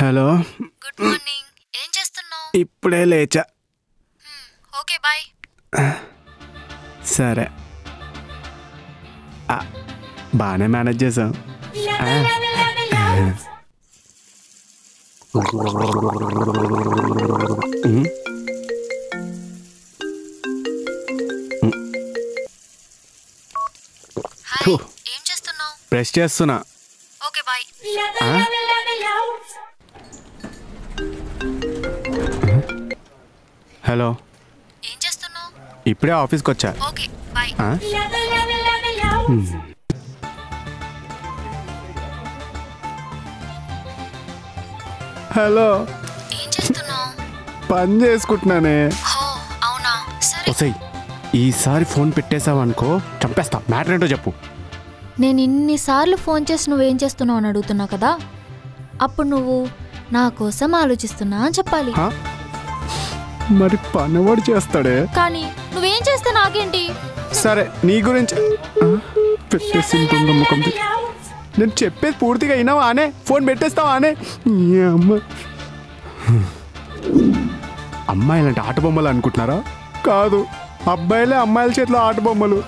Hello, good morning. ఏం చేస్తున్నావు? ఇప్పుడే లేచా. Okay bye. సరే, బాగానే మేనేజ్ చేసాం. ఏం చేస్తున్నావు? బ్రష్ చేస్తున్నా. Okay bye. హలో, ఏం చేస్తున్నావు? ఇప్పుడే ఆఫీస్కి వచ్చా. Okay bye. హలో, ఏం చేస్తున్నావు? పని చేసుకుంటున్నానే. హో అవునా, సరే. ఒసేయ్, ఈసారి ఫోన్ పెట్టేశావనుకో చంపేస్తా. మ్యాటర్ ఏంటో చెప్పు. నేను ఇన్నిసార్లు ఫోన్ చేసి నువ్వేం చేస్తున్నావు అని అడుగుతున్నావు కదా, అప్పుడు నువ్వు నా కోసం ఆలోచిస్తున్నా అని చెప్పాలి. మరి పనివాడు చేస్తాడే. కానీ నువ్వేం చేస్తే నాకేంటి? సరే, నీ గురించి పెట్టేసి ముఖం. నేను చెప్పేది పూర్తిగా అయినావా అనే? ఫోన్ పెట్టేస్తావా అనే? అమ్మాయిలంటే ఆట బొమ్మలు అనుకుంటున్నారా? కాదు, అబ్బాయిలే అమ్మాయిల చేతిలో ఆట బొమ్మలు.